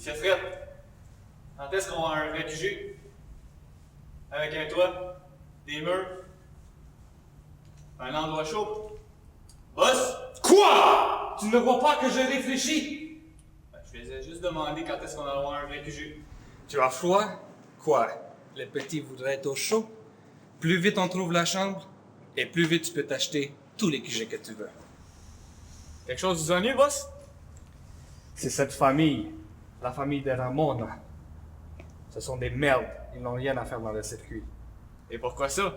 C'est Fred. Quand est-ce qu'on a un vrai QG? Avec un toit, des murs, un endroit chaud. Boss? Quoi? Tu ne vois pas que je réfléchis? Ben, je faisais juste demander quand est-ce qu'on va avoir un vrai QG. Tu as froid? Quoi? Le petit voudrait être au chaud? Plus vite on trouve la chambre, et plus vite tu peux t'acheter tous les QG que tu veux. Quelque chose vous ennuie, boss? C'est cette famille, la famille de Ramona. Ce sont des merdes, ils n'ont rien à faire dans le circuit. Et pourquoi ça?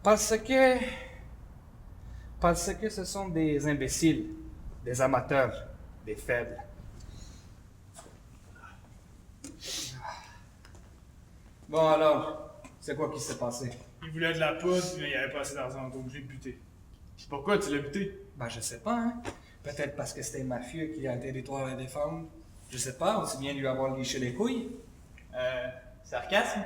Parce que ce sont des imbéciles, des amateurs, des faibles. Bon alors, c'est quoi qui s'est passé? Il voulait de la poudre, mais il avait pas assez d'argent, donc je l'ai buté. Pourquoi tu l'as buté? Ben je sais pas, hein. Peut-être parce que c'était mafieux qui a le territoire à défendre. Je sais pas, aussi bien lui avoir liché les couilles. Sarcasme?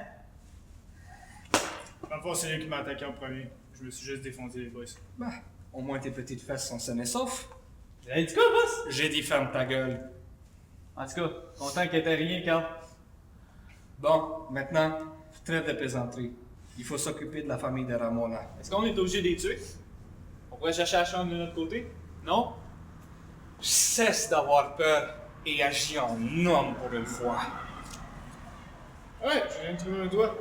Dans le fond, c'est lui qui m'a attaqué en premier. Je me suis juste défoncé les boys. Ben, au moins tes petites fesses sont saines et saufs. Vous avez dit quoi, boss? J'ai dit ferme ta gueule. En tout cas, content qu'il n'y ait rien, Carl. Bon, maintenant, trêve de plaisanterie. Il faut s'occuper de la famille de Ramona. Est-ce qu'on est obligé de les tuer? On pourrait chercher la chambre de notre côté? Non? Cesse d'avoir peur et agis en homme pour une fois. Ouais, je viens de trouver un doigt.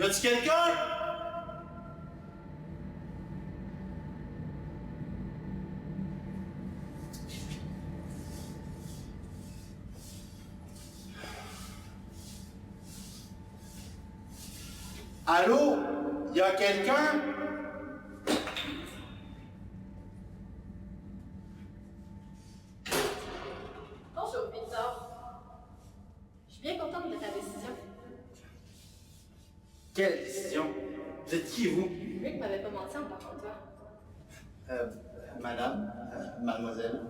As-tu quelqu'un? Allô? Y a quelqu'un? Bonjour, Victor. Je suis bien contente de ta décision. Quelle décision? Vous êtes qui, vous? Rick m'avait pas menti en parlant de toi. Madame, mademoiselle.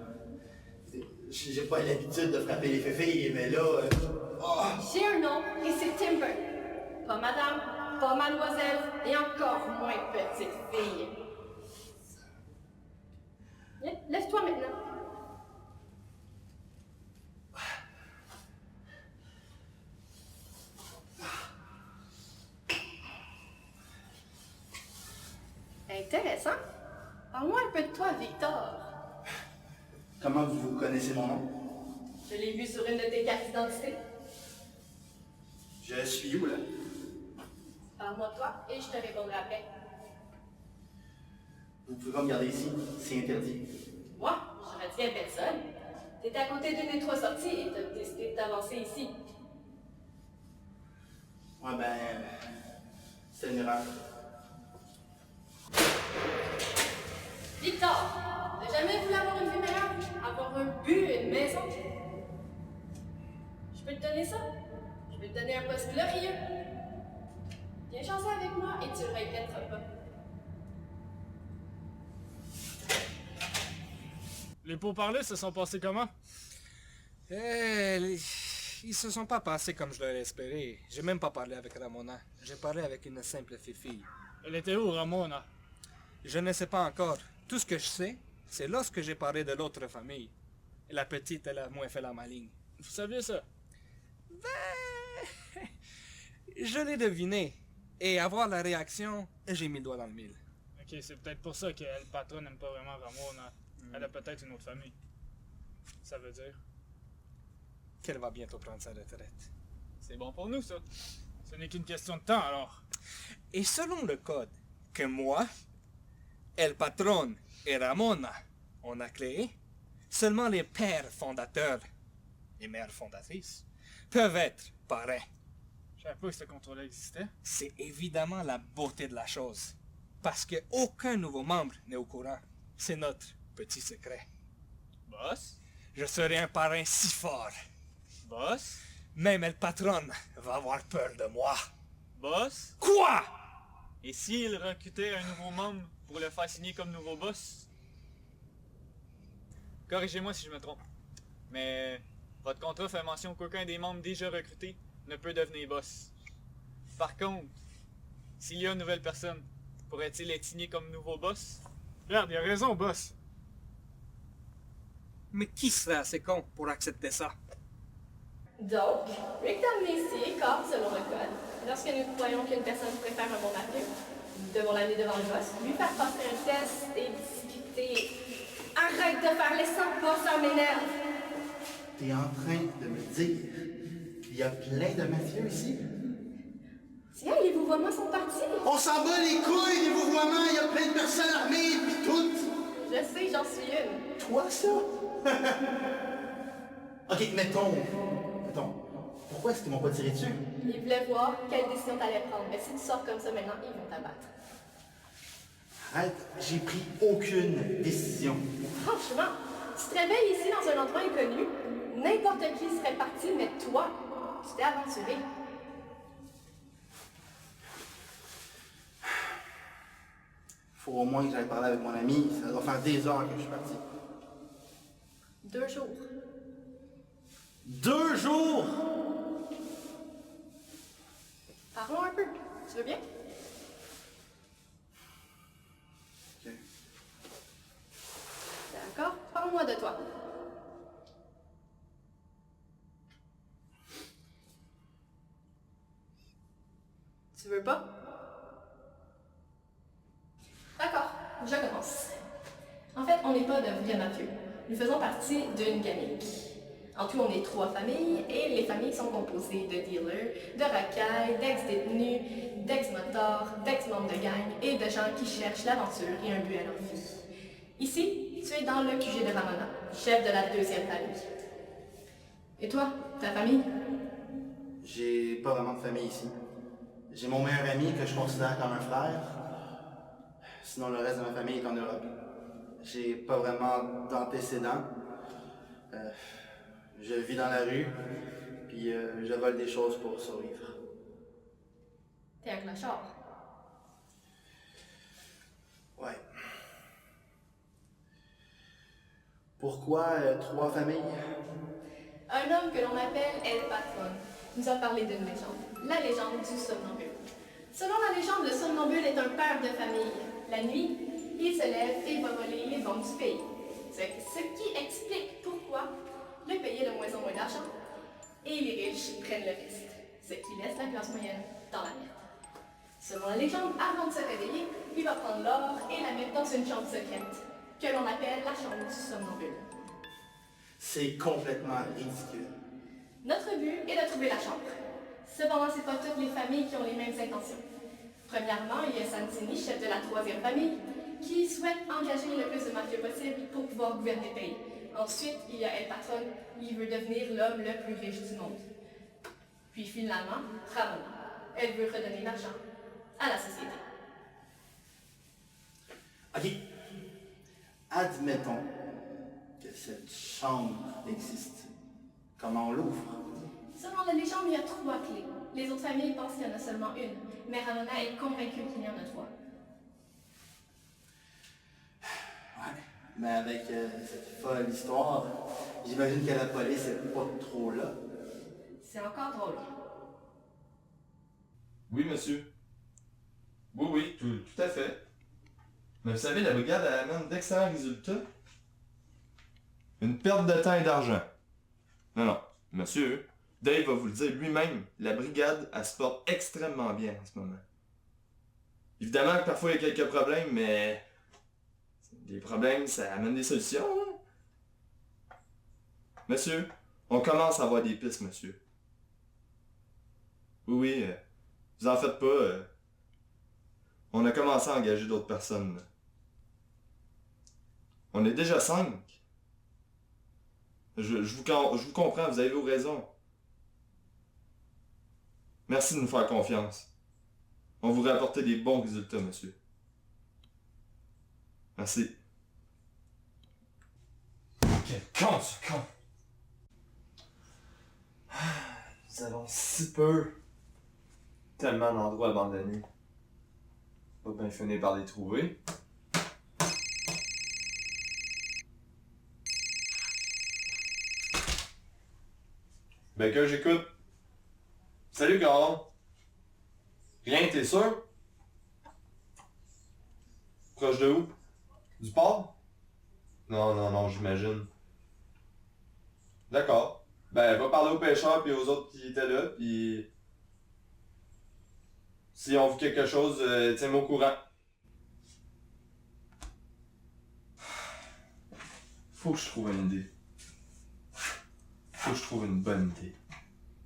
J'ai pas l'habitude de frapper les filles, mais là... J'ai un nom et c'est Timber. Pas madame, pas mademoiselle et encore moins petite fille. Viens, lève-toi maintenant. Intéressant. Parle-moi un peu de toi, Victor. Comment vous connaissez mon nom? Je l'ai vu sur une de tes cartes d'identité. Je suis où, là? Parle-moi de toi et je te répondrai après. Vous pouvez pas me garder ici, c'est interdit. Moi, je retiens personne. T'étais à côté d'une des 3 sorties et t'as décidé de t'avancer ici. Ouais, ben... c'est une erreur. Victor, t'as jamais voulu avoir une vie meilleure? Avoir un but, une maison? Je peux te donner ça? Je peux te donner un poste glorieux. Viens chancer avec moi et tu le regretteras pas. Les pourparlers se sont passés comment? Ils se sont pas passés comme je l'aurais espéré. J'ai même pas parlé avec Ramona. J'ai parlé avec une simple fille. Elle était où, Ramona? Je ne sais pas encore. Tout ce que je sais, c'est lorsque j'ai parlé de l'autre famille. La petite, elle a moins fait la maligne. Vous saviez ça? Ben... je l'ai deviné. Et à voir la réaction, j'ai mis le doigt dans le mille. Ok, c'est peut-être pour ça que le patron n'aime pas vraiment Ramona. Elle a peut-être une autre famille. Ça veut dire? Qu'elle va bientôt prendre sa retraite. C'est bon pour nous, ça. Ce n'est qu'une question de temps, alors. Et selon le code que moi, El Patron et Ramona on a créé, seulement les pères fondateurs et mères fondatrices peuvent être parrains. Je savais pas que ce contrôle existait. C'est évidemment la beauté de la chose. Parce que aucun nouveau membre n'est au courant. C'est notre petit secret. Boss? Je serai un parrain si fort. Boss? Même El Patron va avoir peur de moi. Boss? Quoi? Et s'il recrutait un nouveau membre pour le faire signer comme nouveau boss? Corrigez-moi si je me trompe. Mais votre contrat fait mention qu'aucun des membres déjà recrutés ne peut devenir boss. Par contre, s'il y a une nouvelle personne, pourrait-il être signé comme nouveau boss? Regarde, il a raison, boss. Mais qui serait assez con pour accepter ça? Donc, Rick t'a amené ici, car selon le code, lorsque nous croyons qu'une personne pourrait faire un bon marqueur, nous devons l'amener devant le boss, lui faire passer un test et discuter. Arrête de faire les 100%, ça m'énerve! T'es en train de me dire qu'il y a plein de mafieux ici? Tiens, les vouvoiements sont partis! On s'en bat les couilles des vouvoiements, il y a plein de personnes armées, pis toutes! Je sais, j'en suis une. Toi, ça? Ok, mettons. Pourquoi est-ce qu'ils m'ont pas tiré dessus? Ils voulaient voir quelle décision t'allais prendre, mais si tu sors comme ça maintenant, ils vont t'abattre. Arrête, j'ai pris aucune décision. Franchement, tu te réveilles ici dans un endroit inconnu, n'importe qui serait parti, mais toi, tu t'es aventuré. Faut au moins que j'aille parler avec mon ami, ça doit faire des heures que je suis parti. 2 jours. 2 jours! Parlons un peu. Tu veux bien? Ok. D'accord. Parle-moi de toi. Tu veux pas? D'accord, je commence. En fait, on n'est pas de vrais mafieux. Nous faisons partie d'une gamique. En tout, on est 3 familles et les familles sont composées de dealers, de racailles, d'ex-détenus, d'ex-motards, d'ex-membres de gang et de gens qui cherchent l'aventure et un but à leur vie. Ici, tu es dans le QG de Ramona, chef de la 2e famille. Et toi, ta famille? J'ai pas vraiment de famille ici. J'ai mon meilleur ami que je considère comme un frère. Sinon, le reste de ma famille est en Europe. J'ai pas vraiment d'antécédents. Je vis dans la rue, puis je vole des choses pour survivre. T'es un clochard. Ouais. Pourquoi 3 familles? Un homme que l'on appelle El Patron nous a parlé d'une légende, la légende du somnambule. Selon la légende, le somnambule est un père de famille. La nuit, il se lève et va voler les banques du pays. Ce qui explique pourquoi le pays a de moins en moins d'argent et les riches prennent le risque, ce qui laisse la classe moyenne dans la merde. Selon la légende, avant de se réveiller, il va prendre l'or et la mettre dans une chambre secrète, que l'on appelle la chambre du somnambule. C'est complètement ridicule. Notre but est de trouver la chambre. Cependant, c'est pas toutes les familles qui ont les mêmes intentions. Premièrement, il y a Santini, chef de la 3e famille, qui souhaite engager le plus de mafieux possible pour pouvoir gouverner le pays. Ensuite, il y a El Patron, il veut devenir l'homme le plus riche du monde. Puis finalement, Ramona, elle veut redonner l'argent à la société. Ok. Admettons que cette chambre existe. Comment on l'ouvre? Selon la légende, il y a 3 clés. Les autres familles pensent qu'il y en a seulement une, mais Ramona est convaincue qu'il y en a 3. Ouais. Mais avec cette folle histoire, j'imagine que la police est pas trop là. C'est encore drôle. Oui, monsieur. Oui, tout à fait. Mais vous savez, la brigade elle amène d'excellents résultats. Une perte de temps et d'argent. Non, monsieur, Dave va vous le dire lui-même, la brigade, elle se porte extrêmement bien en ce moment. Évidemment que parfois il y a quelques problèmes, mais des problèmes, ça amène des solutions. Hein? Monsieur, on commence à avoir des pistes, monsieur. Oui, vous en faites pas. On a commencé à engager d'autres personnes. Là. On est déjà 5. Je vous comprends, vous avez vos raisons. Merci de nous faire confiance. On vous rapporter des bons résultats, monsieur. Merci. Quel con, ce con! Nous avons si peu. Tellement d'endroits abandonnés. On va bien finir par les trouver. Baker, j'écoute. Salut, Caron. Rien, t'es sûr? Proche de où? Du port? Non, j'imagine. D'accord. Ben, va parler aux pêcheurs puis aux autres qui étaient là, puis... Si on veut quelque chose, tiens-moi au courant. Faut que je trouve une idée. Faut que je trouve une bonne idée.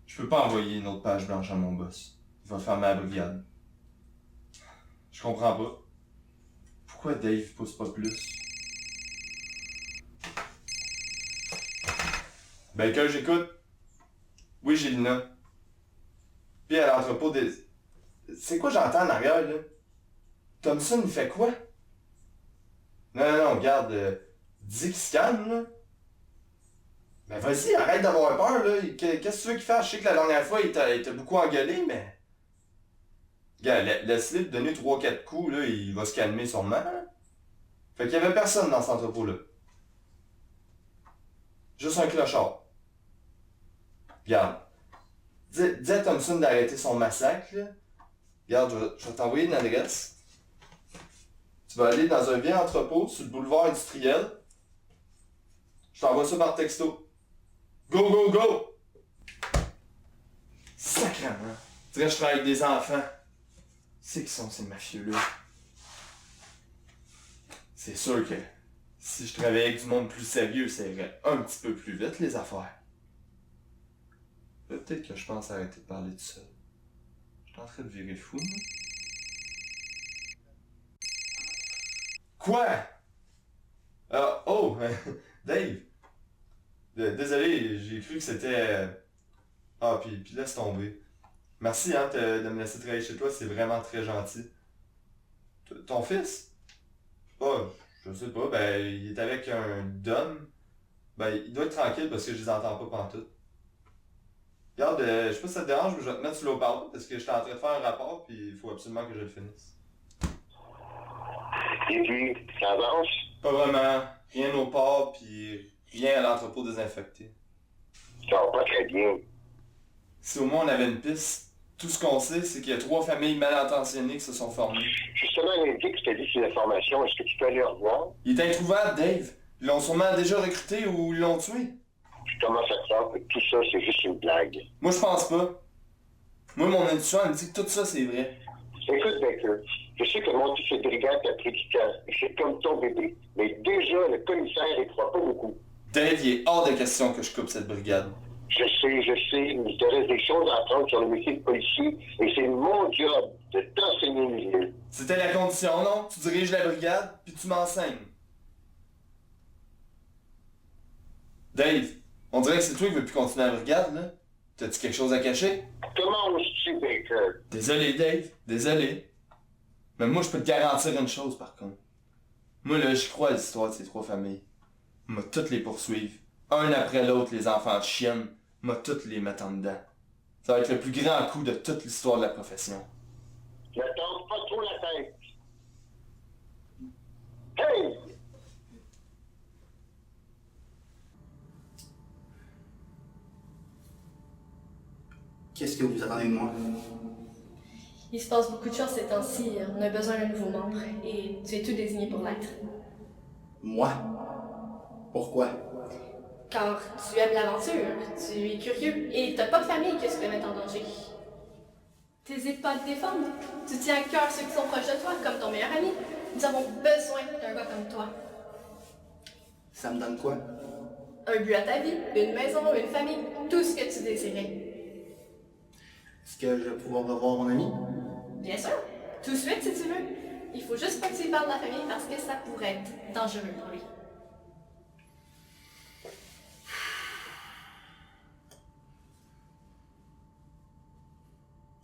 Je peux pas envoyer une autre page blanche à mon boss. Il va fermer la brigade. Je comprends pas. Pourquoi Dave pousse pas plus? Baker, j'écoute. Oui, Gélina. Puis à l'entrepôt des... C'est quoi j'entends en arrière, là? Thompson, il fait quoi? Non, regarde. Dis qu'il se calme, là. Ben vas-y, arrête d'avoir peur, là. Qu'est-ce que tu veux qu'il fasse? Je sais que la dernière fois, il t'a beaucoup engueulé, mais... Regarde, laisse-le donner 3-4 coups, là, il va se calmer sûrement. Fait qu'il y avait personne dans cet entrepôt-là. Juste un clochard. Regarde. Dis à Thompson d'arrêter son massacre, là. Regarde, je vais t'envoyer une adresse. Tu vas aller dans un vieil entrepôt sur le boulevard industriel. Je t'envoie ça par texto. Go! Sacrément. Tu dirais que je travaille avec des enfants. C'est qui sont ces mafieux-là? C'est sûr que si je travaillais avec du monde plus sérieux, ça irait un petit peu plus vite, les affaires. Peut-être que je pense arrêter de parler tout seul. Je suis en train de virer fou, moi. Quoi? Oh, Dave. Désolé, j'ai cru que c'était... Ah, puis laisse tomber. Merci hein, de me laisser travailler chez toi, c'est vraiment très gentil. Ton fils? Oh, je sais pas, ben il est avec un Dom. Ben il doit être tranquille parce que je les entends pas pantoute. Regarde, je sais pas si ça te dérange, mais je vais te mettre sur l'eau-parleur parce que je suis en train de faire un rapport puis il faut absolument que je le finisse. Et puis, ça avance? Pas vraiment. Rien au port puis rien à l'entrepôt désinfecté. Ça va pas très bien. Si au moins on avait une piste, tout ce qu'on sait, c'est qu'il y a 3 familles mal intentionnées qui se sont formées. Justement, lundi que je t'ai dit ces informations, est-ce que tu peux aller revoir? Il est introuvable, Dave. Ils l'ont sûrement déjà recruté ou ils l'ont tué. Je commence à croire que tout ça, c'est juste une blague. Moi, je pense pas. Moi, mon intuition, elle me dit que tout ça, c'est vrai. Écoute, Baker, je sais que monter cette brigade t'a pris du temps, et c'est comme ton bébé. Mais déjà, le commissaire y croit pas beaucoup. Dave, il est hors de question que je coupe cette brigade. Je sais, mais il te reste des choses à apprendre sur le métier de policier, et c'est mon job de t'enseigner le milieu. C'était la condition, non? Tu diriges la brigade, puis tu m'enseignes. Dave, on dirait que c'est toi qui veux plus continuer la brigade, là. T'as-tu quelque chose à cacher? Comment oses-tu, Baker? Désolé, Dave. Désolé. Mais moi, je peux te garantir une chose, par contre. Moi, là, j'y crois à l'histoire de ces 3 familles. M'a toutes les poursuivre. Un après l'autre, les enfants de chiennes. M'a toutes les mettre en dedans. Ça va être le plus grand coup de toute l'histoire de la profession. Ne tente pas trop la tête. Hey! Qu'est-ce que vous attendez de moi? Il se passe beaucoup de choses ces temps-ci. On a besoin d'un nouveau membre. Et tu es tout désigné pour l'être. Moi? Pourquoi? Car tu aimes l'aventure, tu es curieux, et t'as pas de famille que tu peux mettre en danger. T'hésites pas à te défendre. Tu tiens à cœur ceux qui sont proches de toi, comme ton meilleur ami. Nous avons besoin d'un gars comme toi. Ça me donne quoi? Un but à ta vie, une maison, une famille, tout ce que tu désirais. Est-ce que je vais pouvoir revoir mon ami? Bien sûr, tout de suite si tu veux. Il faut juste pas que tu lui parles de la famille parce que ça pourrait être dangereux pour lui.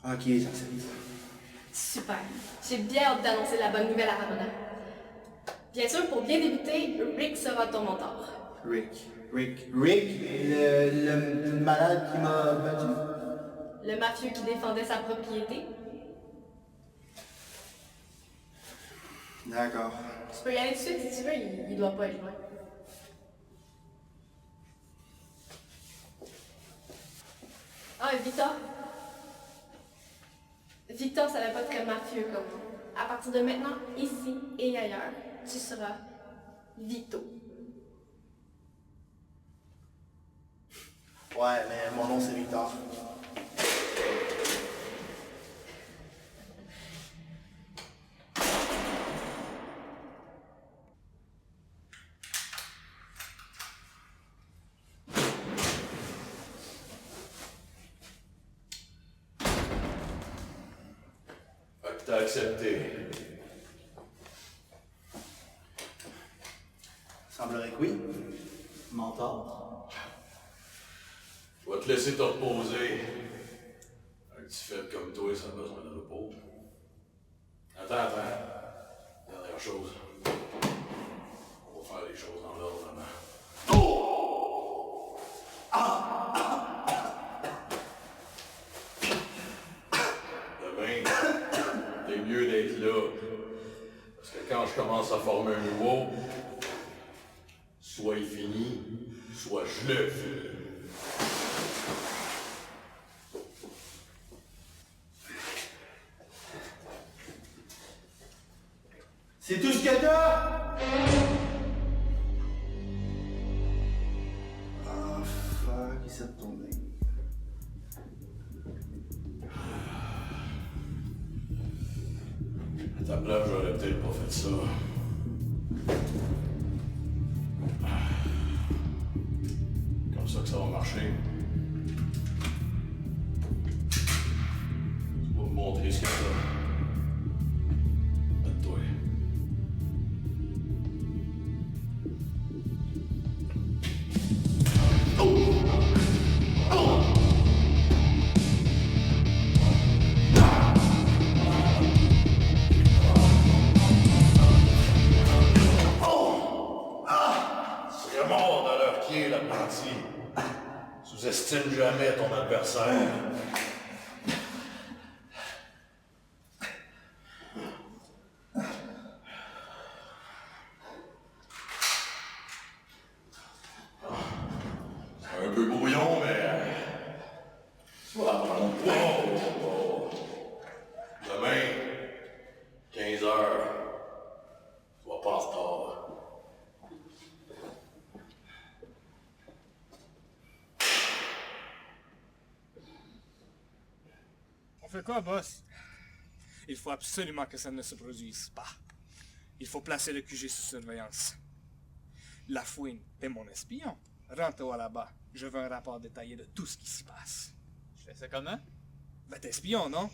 Ok, j'accepte. Super. J'ai bien hâte d'annoncer la bonne nouvelle à Ramona. Bien sûr, pour bien débuter, Rick sera ton mentor. Rick, le malade qui m'a battu? Le mafieux qui défendait sa propriété. D'accord. Tu peux y aller tout de suite si tu veux, il doit pas être loin. Ah, Victor. Victor, ça va pas très mafieux comme toi. À partir de maintenant, ici et ailleurs, tu seras Vito. Ouais, mais mon nom c'est Victor. T'as accepté. Semblerait que oui. Mentor. Je vais te laisser te reposer. Un petit fait comme toi, ça a besoin de repos. Attends. Dernière chose. On va faire les choses dans l'ordre avant. Demain, t'es mieux d'être là. Parce que quand je commence à former un nouveau, soit il finit, soit je le finis. C'est tout ce que t'as? Oh fuck, il s'est retourné. À ta place, j'aurais peut-être pas fait ça. Comme ça que ça va marcher. Sous-estime jamais ton adversaire. C'est un peu brouillon, mais... tu vas apprendre. Wow! Demain, 15 heures, tu vas pas en retard. On fait quoi, boss? Il faut absolument que ça ne se produise pas. Il faut placer le QG sous surveillance. La fouine est mon espion. Rentre-toi là-bas. Je veux un rapport détaillé de tout ce qui s'y passe. Je fais ça comment? Ben t'es espion, non?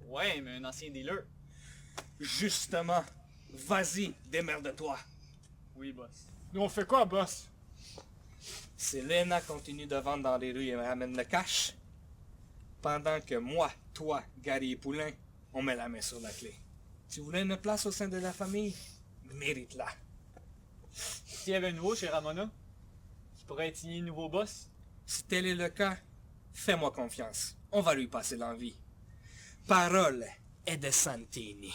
Ouais, mais un ancien dealer. Justement. Vas-y, démerde-toi. Oui, boss. Nous, on fait quoi, boss? Si Lena continue de vendre dans les rues et ramène le cash, pendant que moi, toi, Gary et Poulain, on met la main sur la clé. Tu voulais une place au sein de la famille? Mérite-la. S'il y avait un nouveau chez Ramona, qui pourrait être signé nouveau boss, Si tel est le cas, fais-moi confiance. On va lui passer l'envie. Parole est de Santini.